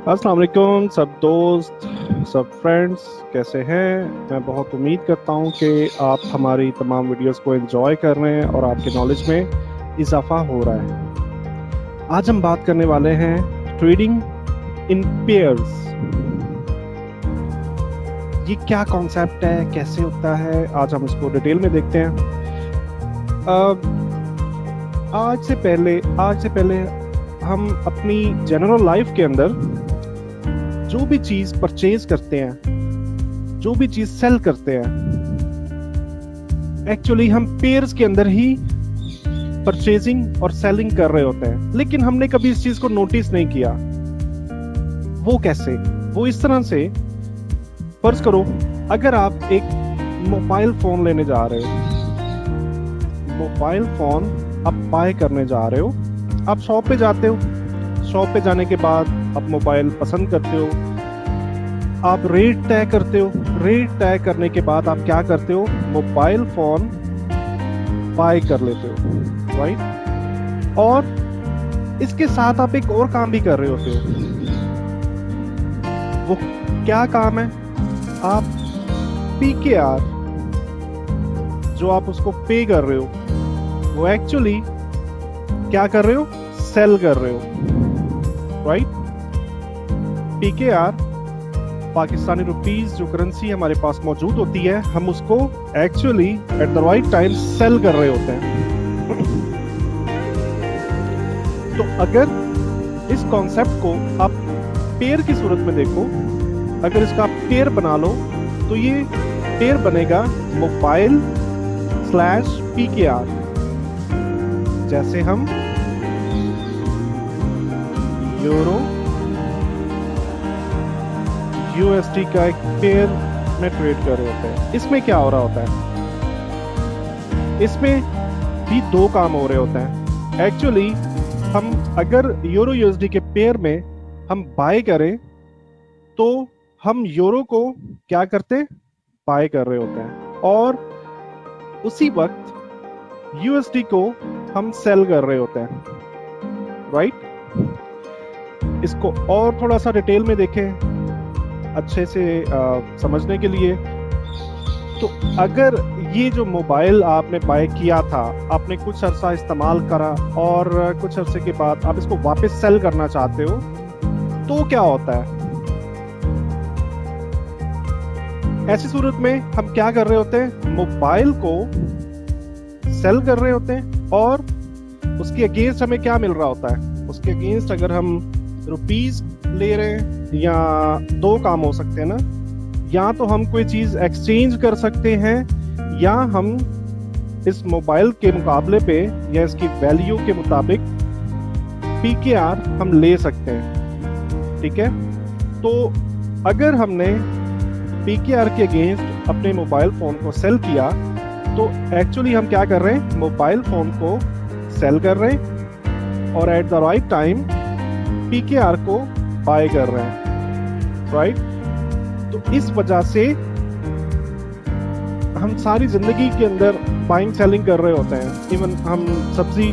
अस्सलाम वालेकुम सब दोस्त, सब फ्रेंड्स, कैसे हैं। मैं बहुत उम्मीद करता हूं कि आप हमारी तमाम वीडियोस को एंजॉय कर रहे हैं और आपके नॉलेज में इजाफा हो रहा है। आज हम बात करने वाले हैं ट्रेडिंग इन पेयर्स। ये क्या कॉन्सेप्ट है, कैसे होता है, आज हम इसको डिटेल में देखते हैं। अ, आज से पहले हम अपनी जनरल लाइफ के अंदर जो भी चीज परचेज करते हैं, जो भी चीज सेल करते हैं, एक्चुअली हम पेयर्स के अंदर ही परचेजिंग और सेलिंग कर रहे होते हैं, लेकिन हमने कभी इस चीज को नोटिस नहीं किया। वो कैसे? वो इस तरह से, फर्ज करो अगर आप एक मोबाइल फोन लेने जा रहे हो, मोबाइल फोन आप बाय करने जा रहे हो, आप शॉप पे जाते हो, शॉप पे जाने के बाद आप मोबाइल पसंद करते हो, आप रेट तय करते हो, रेट तय करने के बाद आप क्या करते हो, मोबाइल फोन बाय कर लेते हो, राइट। और इसके साथ आप एक और काम भी कर रहे होते हो। वो क्या काम है? आप पीकेआर, जो आप उसको पे कर रहे हो, वो एक्चुअली क्या कर रहे हो, सेल कर रहे हो, राइट। पीकेआर पाकिस्तानी रुपीस जो करेंसी हमारे पास मौजूद होती है, हम उसको actually at the right time sell कर रहे होते हैं। तो अगर इस कॉन्सेप्ट को आप पेयर की सूरत में देखो, अगर इसका आप पेयर बना लो, तो ये पेयर बनेगा मोबाइल स्लैश पीकेआर। जैसे हम यूरो यूएसडी का एक पेयर में ट्रेड कर रहे होते हैं। इसमें क्या हो रहा होता है? इसमें भी दो काम हो रहे होते हैं। एक्चुअली हम अगर यूरो यूएसडी के पेयर में हम बाय करें, तो हम यूरो को क्या करते, बाय कर रहे होते हैं, और उसी वक्त यूएसडी को हम सेल कर रहे होते हैं, राइट। इसको और थोड़ा सा डिटेल में देखें अच्छे से समझने के लिए। तो अगर ये जो मोबाइल आपने बाय किया था, आपने कुछ अरसा इस्तेमाल करा और कुछ अरसे के बाद आप इसको वापस सेल करना चाहते हो, तो क्या होता है? ऐसी सूरत में हम क्या कर रहे होते हैं, मोबाइल को सेल कर रहे होते हैं, और उसके अगेंस्ट हमें क्या मिल रहा होता है? उसके अगेंस्ट अगर हम रुपीस ले रहे हैं, या दो काम हो सकते हैं ना, या तो हम कोई चीज एक्सचेंज कर सकते हैं, या हम इस मोबाइल के मुकाबले पे या इसकी वैल्यू के मुताबिक पीकेआर हम ले सकते हैं, ठीक है। तो अगर हमने पीकेआर के अगेंस्ट अपने मोबाइल फोन को सेल किया, तो एक्चुअली हम क्या कर रहे हैं, मोबाइल फोन को सेल कर रहे हैं, और eight the right time PKR को बाय कर रहे हैं, राइट। तो इस वजह से हम सारी जिंदगी के अंदर बाइंग सेलिंग कर रहे होते हैं। इवन हम सब्जी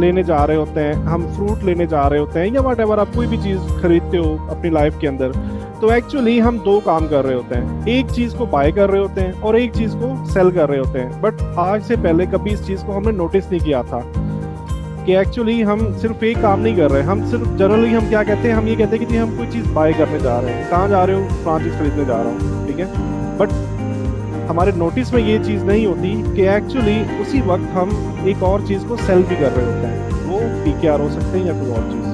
लेने जा रहे होते हैं, हम फ्रूट लेने जा रहे होते हैं, या वट एवर आप कोई भी चीज खरीदते हो अपनी लाइफ के अंदर, तो एक्चुअली हम दो काम कर रहे होते हैं। एक चीज को बाय कर रहे होते हैं और एक चीज को सेल कर रहे होते हैं। बट आज से पहले कभी इस चीज को हमने नोटिस नहीं किया था कि एक्चुअली हम सिर्फ एक काम नहीं कर रहे। हम सिर्फ जनरली हम क्या कहते हैं, हम ये कहते हैं कि जी हम कोई चीज़ बाय करने जा रहे हैं। कहाँ जा रहे हो? फ्रांस चीज़ खरीदने जा रहा हूँ, ठीक है। बट हमारे नोटिस में ये चीज़ नहीं होती कि एक्चुअली उसी वक्त हम एक और चीज़ को सेल भी कर रहे होते हैं। वो पीकेआर हो सकते हैं या कोई और चीज़।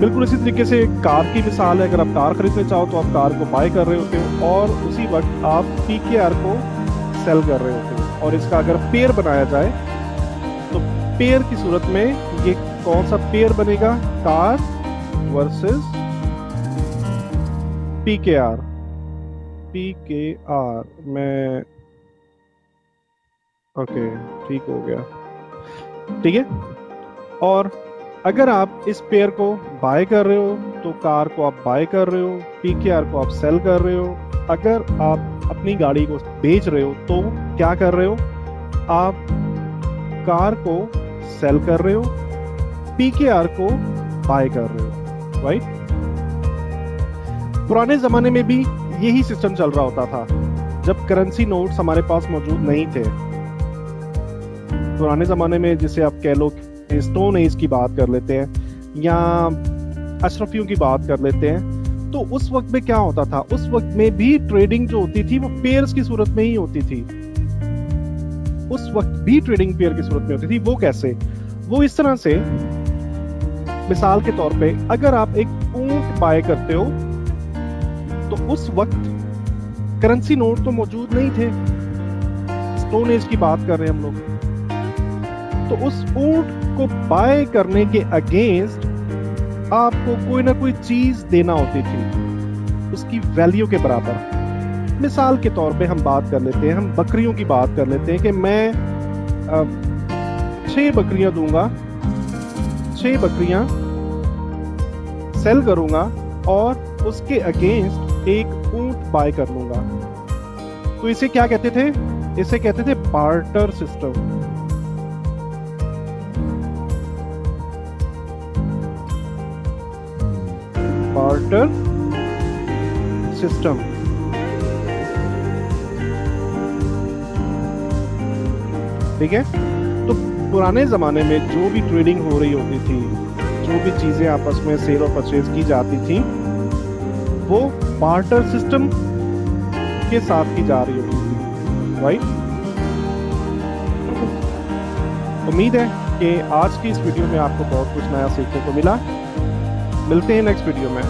बिल्कुल इसी तरीके से कार की मिसाल है। अगर आप कार खरीदने चाहो तो आप कार को बाय कर रहे होते हो, और उसी वक्त आप पीकेआर को सेल कर रहे होते हो। और इसका अगर पेयर बनाया जाए, तो पेयर की सूरत में ये कौन सा पेयर बनेगा? Car versus PKR. पीकेआर में ओके, ठीक हो गया, ठीक है। और अगर आप इस पेयर को बाय कर रहे हो, तो कार को आप बाय कर रहे हो, पीकेआर को आप सेल कर रहे हो। अगर आप अपनी गाड़ी को बेच रहे हो, तो क्या कर रहे हो? आप कार को सेल कर रहे हो, पीकेआर को बाय कर रहे हो, राइट। पुराने जमाने में भी यही सिस्टम चल रहा होता था जब करेंसी नोट्स हमारे पास मौजूद नहीं थे। पुराने जमाने में जिसे आप कह लो स्टोन एज की बात कर लेते हैं या अशरफियों की बात कर लेते हैं, तो उस वक्त में क्या होता था, उस वक्त में भी ट्रेडिंग जो होती थी वो पेयर्स की सूरत में ही होती थी। उस वक्त भी ट्रेडिंग पेयर की सूरत में होती थी। वो कैसे? वो इस तरह से, मिसाल के तौर पे अगर आप एक ऊंट बाय करते हो तो उस वक्त करेंसी नोट तो मौजूद नहीं थे, स्टोन एज की बात कर रहे हैं हम लोग। तो उस ऊंट को बाय करने के अगेंस्ट आपको कोई ना कोई चीज देना होती थी उसकी वैल्यू के बराबर। मिसाल के तौर पे हम बात कर लेते हैं, हम बकरियों की बात कर लेते हैं कि मैं 6 बकरियां दूंगा, 6 बकरियां सेल करूंगा और उसके अगेंस्ट एक ऊंट बाय कर लूंगा। तो इसे क्या कहते थे? इसे कहते थे बार्टर सिस्टम। Barter system. ठीक है। तो पुराने जमाने में जो भी ट्रेडिंग हो रही होती थी, जो भी चीजें आपस में सेल और परचेज की जाती थी, वो बार्टर सिस्टम के साथ की जा रही होती थी, राइट। उम्मीद है कि आज की इस वीडियो में आपको बहुत कुछ नया सीखने को मिला। मिलते हैं नेक्स्ट वीडियो में।